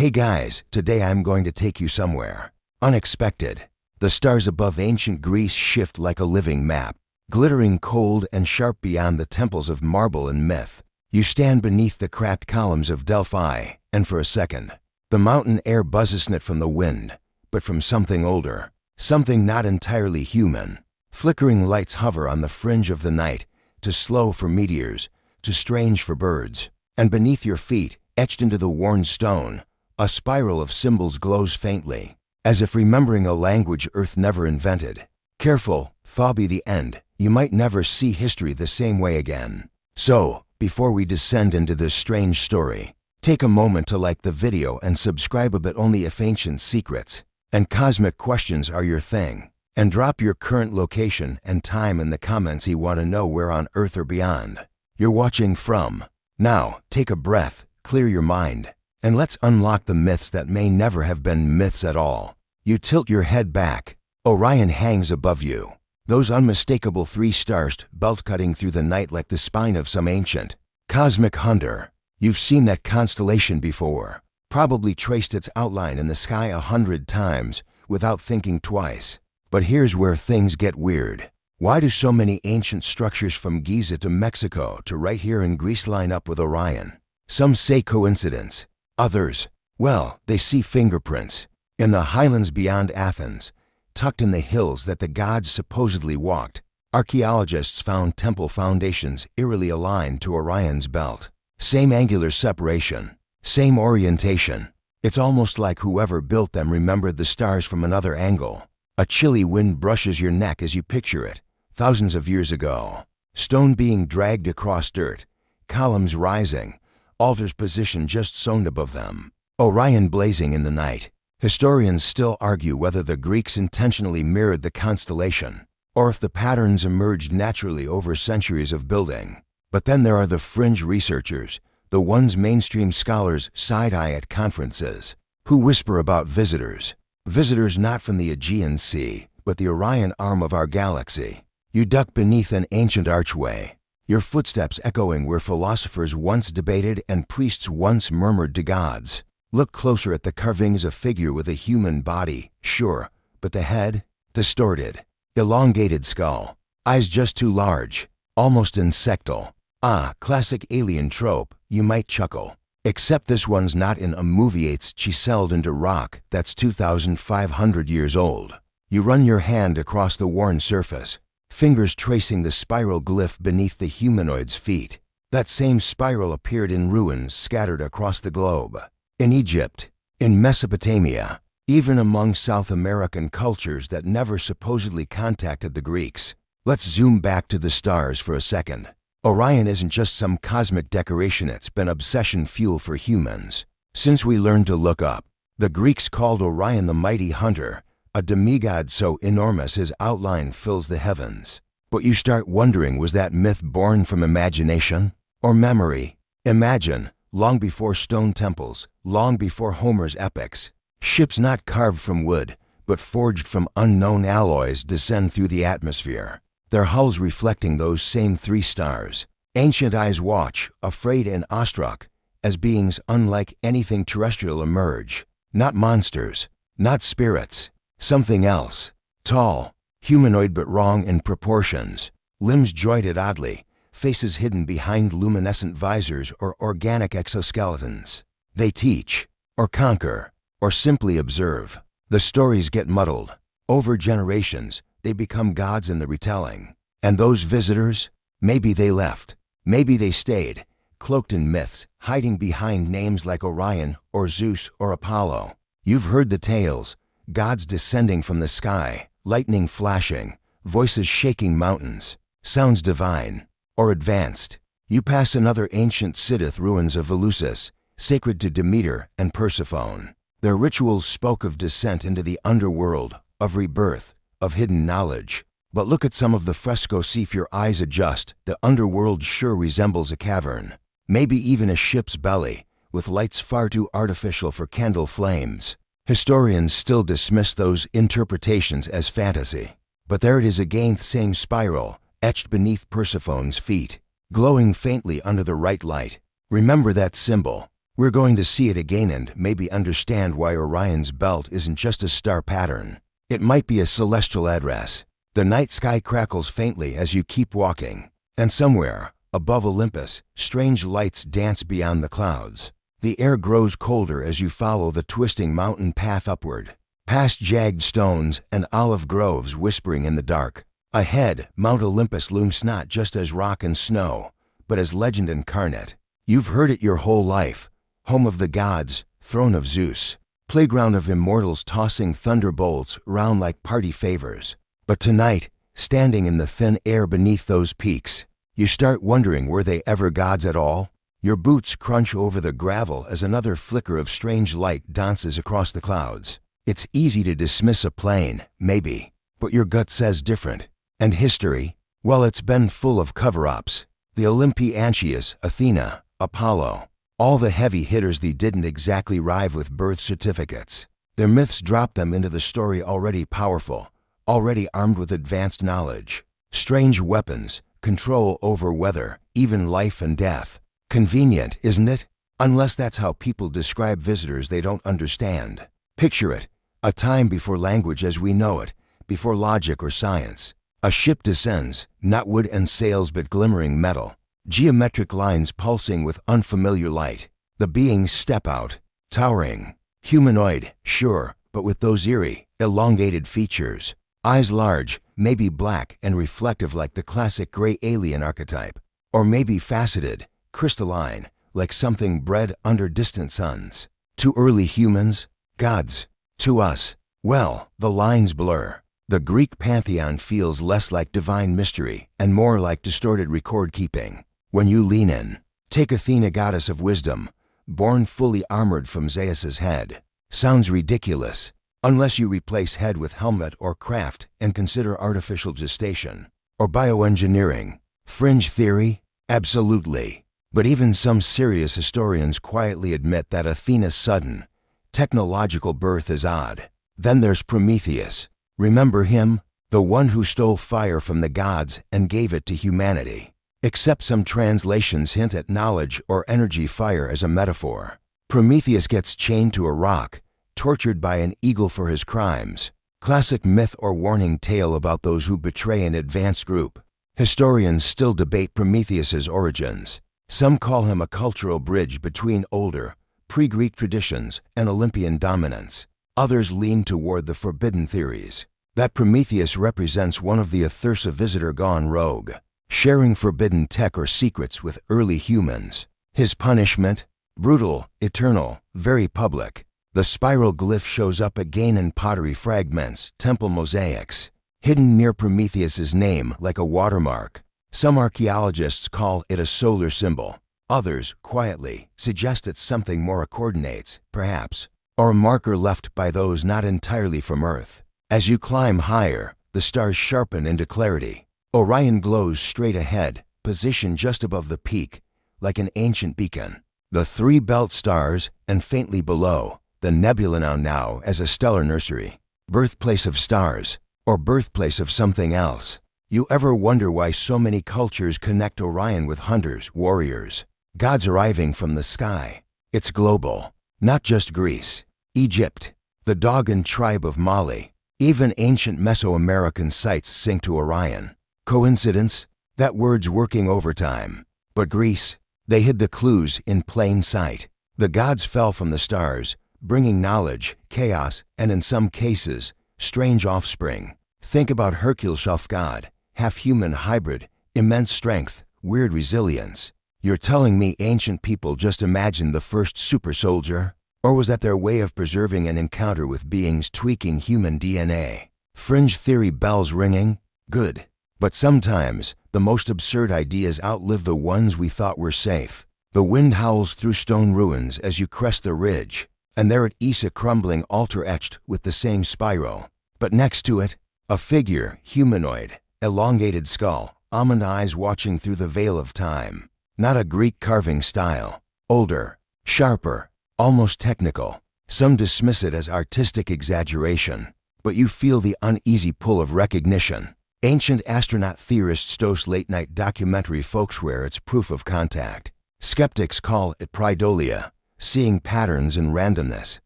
Hey guys, today I'm going to take you somewhere unexpected. The stars above ancient Greece shift like a living map, glittering cold and sharp beyond the temples of marble and myth. You stand beneath the cracked columns of Delphi, and for a second, the mountain air buzzes it from the wind, but from something older, something not entirely human. Flickering lights hover on the fringe of the night, too slow for meteors, too strange for birds. And beneath your feet, etched into the worn stone, a spiral of symbols glows faintly, as if remembering a language Earth never invented. Careful, thaw be the end. You might never see history the same way again. So, before we descend into this strange story, take a moment to like the video and subscribe, but only if ancient secrets and cosmic questions are your thing. And drop your current location and time in the comments. You want to know where on Earth or beyond you're watching from. Now, take a breath, clear your mind, and let's unlock the myths that may never have been myths at all. You tilt your head back. Orion hangs above you. Those unmistakable 3 stars belt cutting through the night like the spine of some ancient cosmic hunter. You've seen that constellation before, probably traced its outline in the sky 100 times without thinking twice. But here's where things get weird. Why do so many ancient structures from Giza to Mexico to right here in Greece line up with Orion? Some say coincidence. Others, well, they see fingerprints. In the highlands beyond Athens, tucked in the hills that the gods supposedly walked, archaeologists found temple foundations eerily aligned to Orion's belt. Same angular separation, same orientation. It's almost like whoever built them remembered the stars from another angle. A chilly wind brushes your neck as you picture it, thousands of years ago. Stone being dragged across dirt, columns rising, altars positioned just sewn above them. Orion blazing in the night. Historians still argue whether the Greeks intentionally mirrored the constellation, or if the patterns emerged naturally over centuries of building. But then there are the fringe researchers, the ones mainstream scholars side-eye at conferences, who whisper about visitors. Visitors not from the Aegean Sea, but the Orion arm of our galaxy. You duck beneath an ancient archway, your footsteps echoing where philosophers once debated and priests once murmured to gods. Look closer at the carvings. A figure with a human body, sure, but the head? Distorted. Elongated skull. Eyes just too large, almost insectal. Ah, classic alien trope, you might chuckle. Except this one's not in a movie, it's chiseled into rock that's 2,500 years old. You run your hand across the worn surface, fingers tracing the spiral glyph beneath the humanoid's feet. That same spiral appeared in ruins scattered across the globe. In Egypt, in Mesopotamia, even among South American cultures that never supposedly contacted the Greeks. Let's zoom back to the stars for a second. Orion isn't just some cosmic decoration, it's been obsession fuel for humans. Since we learned to look up, the Greeks called Orion the mighty hunter, a demigod so enormous his outline fills the heavens. But you start wondering, was that myth born from imagination or memory? Imagine, long before stone temples, long before Homer's epics, ships not carved from wood, but forged from unknown alloys descend through the atmosphere, their hulls reflecting those same 3 stars. Ancient eyes watch, afraid and awestruck, as beings unlike anything terrestrial emerge. Not monsters, not spirits, something else. Tall, humanoid but wrong in proportions, limbs jointed oddly, faces hidden behind luminescent visors or organic exoskeletons. They teach, or conquer, or simply observe. The stories get muddled. Over generations, they become gods in the retelling. And those visitors? Maybe they left. Maybe they stayed, cloaked in myths, hiding behind names like Orion or Zeus or Apollo. You've heard the tales, gods descending from the sky, lightning flashing, voices shaking mountains, sounds divine, or advanced. You pass another ancient Scythid ruins of Eleusis, sacred to Demeter and Persephone. Their rituals spoke of descent into the underworld, of rebirth, of hidden knowledge. But look at some of the frescoes, see if your eyes adjust. The underworld sure resembles a cavern, maybe even a ship's belly, with lights far too artificial for candle flames. Historians still dismiss those interpretations as fantasy. But there it is again, the same spiral, etched beneath Persephone's feet, glowing faintly under the right light. Remember that symbol, We're going to see it again and maybe understand why Orion's belt isn't just a star pattern. It might be a celestial address. The night sky crackles faintly as you keep walking, and somewhere, above Olympus, strange lights dance beyond the clouds. The air grows colder as you follow the twisting mountain path upward, past jagged stones and olive groves whispering in the dark. Ahead, Mount Olympus looms not just as rock and snow, but as legend incarnate. You've heard it your whole life. Home of the gods, throne of Zeus, playground of immortals tossing thunderbolts round like party favors. But tonight, standing in the thin air beneath those peaks, you start wondering, were they ever gods at all? Your boots crunch over the gravel as another flicker of strange light dances across the clouds. It's easy to dismiss a plane, maybe, but your gut says different. And history? Well, it's been full of cover-ups. The Olympians, Athena, Apollo, all the heavy hitters they didn't exactly arrive with birth certificates. Their myths dropped them into the story already powerful, already armed with advanced knowledge, strange weapons, control over weather, even life and death. Convenient, isn't it? Unless that's how people describe visitors they don't understand. Picture it, a time before language as we know it, before logic or science. A ship descends, not wood and sails but glimmering metal, geometric lines pulsing with unfamiliar light. The beings step out, towering, humanoid, sure, but with those eerie, elongated features. Eyes large, maybe black and reflective like the classic gray alien archetype, or maybe faceted, crystalline, like something bred under distant suns. To early humans, gods. To us, well, the lines blur. The Greek Pantheon feels less like divine mystery and more like distorted record-keeping. When you lean in, take Athena, goddess of wisdom, born fully armored from Zeus's head. Sounds ridiculous, unless you replace head with helmet or craft and consider artificial gestation. Or bioengineering. Fringe theory? Absolutely. But even some serious historians quietly admit that Athena's sudden, technological birth is odd. Then there's Prometheus. Remember him? The one who stole fire from the gods and gave it to humanity. Except some translations hint at knowledge or energy fire as a metaphor. Prometheus gets chained to a rock, tortured by an eagle for his crimes. Classic myth or warning tale about those who betray an advanced group. Historians still debate Prometheus's origins. Some call him a cultural bridge between older, pre-Greek traditions and Olympian dominance. Others lean toward the forbidden theories, that Prometheus represents one of the Athursa visitor gone rogue, sharing forbidden tech or secrets with early humans. His punishment? Brutal, eternal, very public. The spiral glyph shows up again in pottery fragments, temple mosaics, hidden near Prometheus's name like a watermark. Some archaeologists call it a solar symbol. Others, quietly, suggest it's something more coordinates, perhaps, or a marker left by those not entirely from Earth. As you climb higher, the stars sharpen into clarity. Orion glows straight ahead, positioned just above the peak, like an ancient beacon. The three belt stars, and faintly below, the nebula now as a stellar nursery. Birthplace of stars, or birthplace of something else. You ever wonder why so many cultures connect Orion with hunters, warriors, gods arriving from the sky? It's global, not just Greece, Egypt, the Dogon tribe of Mali. Even ancient Mesoamerican sites sync to Orion. Coincidence? That word's working overtime. But Greece, they hid the clues in plain sight. The gods fell from the stars, bringing knowledge, chaos, and in some cases, strange offspring. Think about Hercules, self god, half-human hybrid, immense strength, weird resilience. You're telling me ancient people just imagined the first super soldier? Or was that their way of preserving an encounter with beings tweaking human DNA? Fringe theory bells ringing? Good. But sometimes, the most absurd ideas outlive the ones we thought were safe. The wind howls through stone ruins as you crest the ridge, and there at east a crumbling altar etched with the same spiral. But next to it, a figure, humanoid, elongated skull, almond eyes watching through the veil of time. Not a Greek carving style. Older, sharper, almost technical. Some dismiss it as artistic exaggeration, but you feel the uneasy pull of recognition. Ancient astronaut theorists toast late-night documentary folks swear it's proof of contact. Skeptics call it pareidolia, seeing patterns and randomness.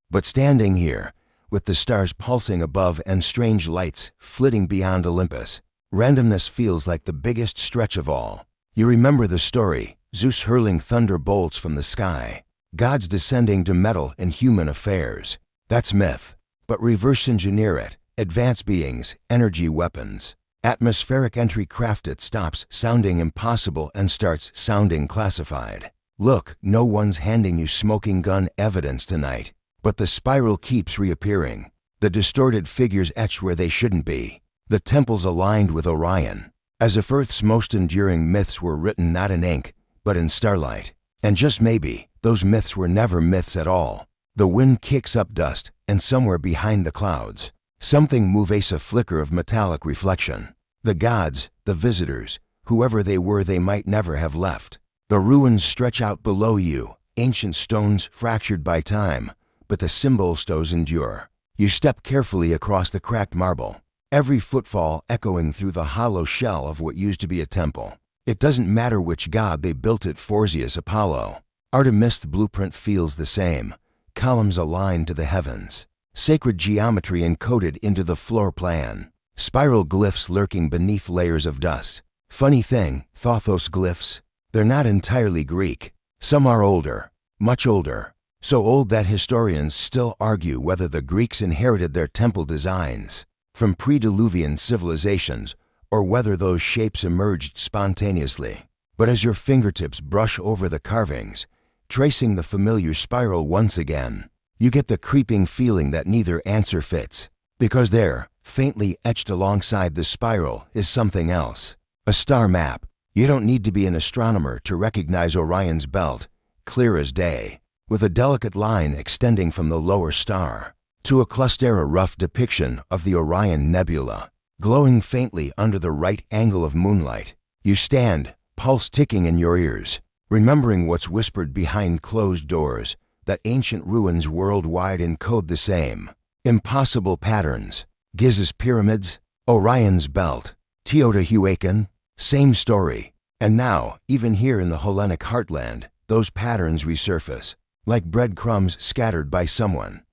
But standing here, with the stars pulsing above and strange lights flitting beyond Olympus, randomness feels like the biggest stretch of all. You remember the story, Zeus hurling thunderbolts from the sky, gods descending to meddle in human affairs. That's myth. But reverse engineer it, advanced beings, energy weapons. Atmospheric entry craft, it stops sounding impossible and starts sounding classified. Look, no one's handing you smoking gun evidence tonight. But the spiral keeps reappearing. The distorted figures etched where they shouldn't be. The temples aligned with Orion. As if Earth's most enduring myths were written not in ink, but in starlight. And just maybe, those myths were never myths at all. The wind kicks up dust, and somewhere behind the clouds, something moves, a flicker of metallic reflection. The gods, the visitors, whoever they were, they might never have left. The ruins stretch out below you, ancient stones fractured by time, but the symbol stones endure. You step carefully across the cracked marble, every footfall echoing through the hollow shell of what used to be a temple. It doesn't matter which god they built it, Phorcys, Apollo. Artemis, the blueprint feels the same, columns aligned to the heavens, sacred geometry encoded into the floor plan, spiral glyphs lurking beneath layers of dust. Funny thing, Thothos glyphs, they're not entirely Greek. Some are older, much older. So old that historians still argue whether the Greeks inherited their temple designs from pre-Diluvian civilizations or whether those shapes emerged spontaneously. But as your fingertips brush over the carvings, tracing the familiar spiral once again, you get the creeping feeling that neither answer fits. Because there, faintly etched alongside the spiral, is something else. A star map. You don't need to be an astronomer to recognize Orion's belt, clear as day, with a delicate line extending from the lower star to a cluster, a rough depiction of the Orion Nebula, glowing faintly under the right angle of moonlight. You stand, pulse ticking in your ears, remembering what's whispered behind closed doors, that ancient ruins worldwide encode the same impossible patterns. Gizeh's pyramids, Orion's belt, Teotihuacan, same story. And now, even here in the Hellenic heartland, those patterns resurface, like breadcrumbs scattered by someone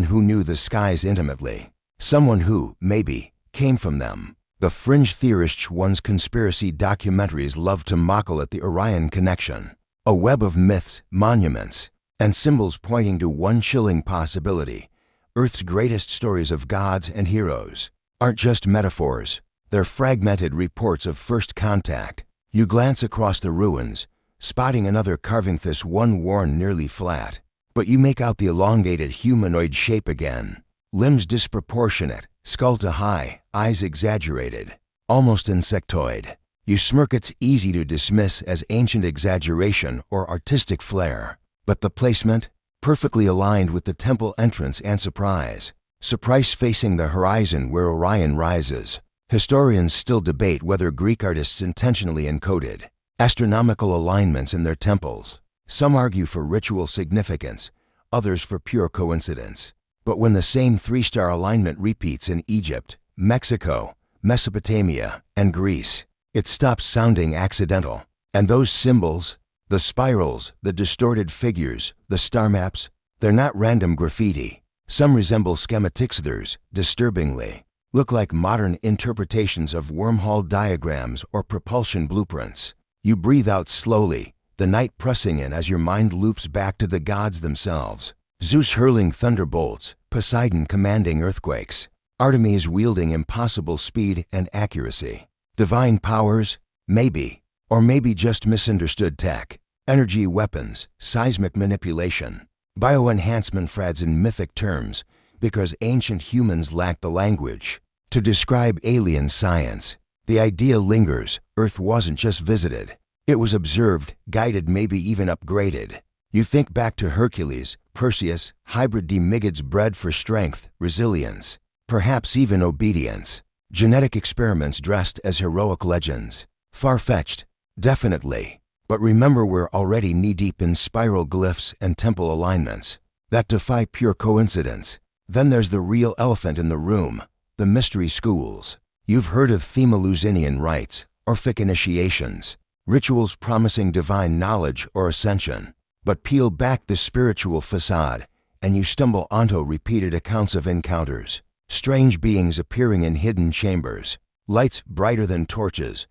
who knew the skies intimately, someone who, maybe, came from them. The fringe theorists one's conspiracy documentaries love to mockle at the Orion connection, a web of myths, monuments, and symbols pointing to one chilling possibility. Earth's greatest stories of gods and heroes aren't just metaphors, they're fragmented reports of first contact. You glance across the ruins, spotting another carving, this one worn nearly flat. But you make out the elongated humanoid shape again, limbs disproportionate, skull to high, eyes exaggerated, almost insectoid. You smirk. It's easy to dismiss as ancient exaggeration or artistic flair. But the placement, perfectly aligned with the temple entrance and surprise facing the horizon where Orion rises. Historians still debate whether Greek artists intentionally encoded astronomical alignments in their temples. Some argue for ritual significance, others for pure coincidence. But when the same three-star alignment repeats in Egypt, Mexico, Mesopotamia, and Greece, it stops sounding accidental. And those symbols, the spirals, the distorted figures, the star maps, they're not random graffiti. Some resemble schematics, others, disturbingly, look like modern interpretations of wormhole diagrams or propulsion blueprints. You breathe out slowly, the night pressing in as your mind loops back to the gods themselves. Zeus hurling thunderbolts, Poseidon commanding earthquakes, Artemis wielding impossible speed and accuracy. Divine powers? Maybe. Or maybe just misunderstood tech. Energy weapons, seismic manipulation, bioenhancement, frads in mythic terms, because ancient humans lacked the language to describe alien science. The idea lingers, Earth wasn't just visited. It was observed, guided, maybe even upgraded. You think back to Hercules, Perseus, hybrid demigods bred for strength, resilience, perhaps even obedience. Genetic experiments dressed as heroic legends. Far-fetched, definitely. But remember, we're already knee-deep in spiral glyphs and temple alignments that defy pure coincidence. Then there's the real elephant in the room, the mystery schools. You've heard of Themaluzinian rites, Orphic initiations, rituals promising divine knowledge or ascension. But peel back the spiritual facade, and you stumble onto repeated accounts of encounters, strange beings appearing in hidden chambers, lights brighter than torches,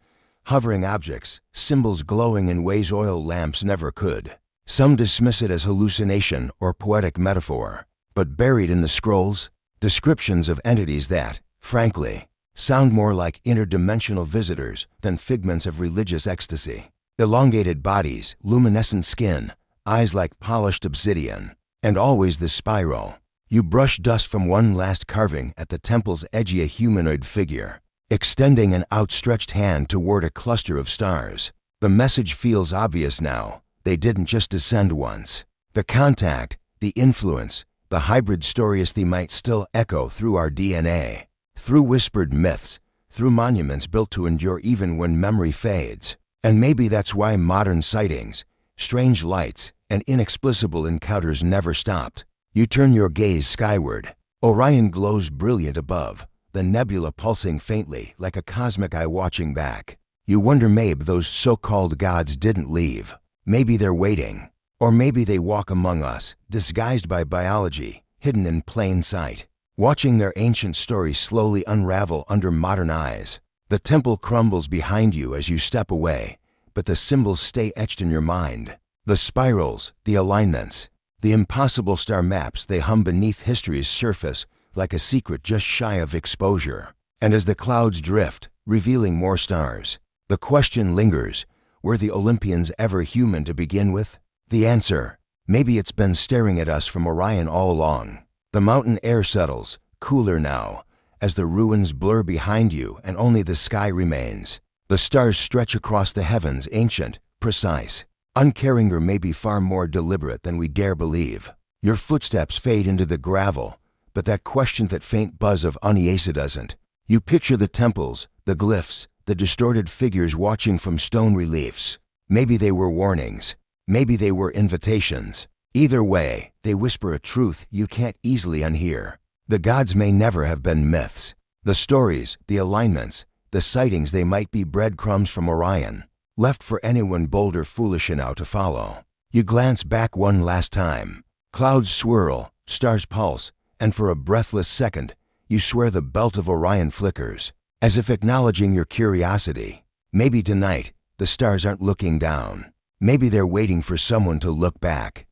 hovering objects, symbols glowing in ways oil lamps never could. Some dismiss it as hallucination or poetic metaphor, but buried in the scrolls, descriptions of entities that, frankly, sound more like interdimensional visitors than figments of religious ecstasy. Elongated bodies, luminescent skin, eyes like polished obsidian, and always the spiral. You brush dust from one last carving at the temple's edge, a humanoid figure, extending an outstretched hand toward a cluster of stars. The message feels obvious now. They didn't just descend once. The contact, the influence, the hybrid stories, they might still echo through our DNA, through whispered myths, through monuments built to endure even when memory fades. And maybe that's why modern sightings, strange lights, and inexplicable encounters never stopped. You turn your gaze skyward. Orion glows brilliant above, the nebula pulsing faintly like a cosmic eye watching back. You wonder, maybe those so-called gods didn't leave. Maybe they're waiting. Or maybe they walk among us, disguised by biology, hidden in plain sight, watching their ancient stories slowly unravel under modern eyes. The temple crumbles behind you as you step away, but the symbols stay etched in your mind. The spirals, the alignments, the impossible star maps, they hum beneath history's surface like a secret just shy of exposure. And as the clouds drift, revealing more stars, the question lingers, were the Olympians ever human to begin with? The answer, maybe it's been staring at us from Orion all along. The mountain air settles, cooler now, as the ruins blur behind you and only the sky remains. The stars stretch across the heavens, ancient, precise, uncaring, or maybe far more deliberate than we dare believe. Your footsteps fade into the gravel, but that question, that faint buzz of uneasy doesn't. You picture the temples, the glyphs, the distorted figures watching from stone reliefs. Maybe they were warnings. Maybe they were invitations. Either way, they whisper a truth you can't easily unhear. The gods may never have been myths. The stories, the alignments, the sightings, they might be breadcrumbs from Orion, left for anyone bold or foolish enough to follow. You glance back one last time. Clouds swirl, stars pulse, and for a breathless second, you swear the belt of Orion flickers, as if acknowledging your curiosity. Maybe tonight, the stars aren't looking down. Maybe they're waiting for someone to look back.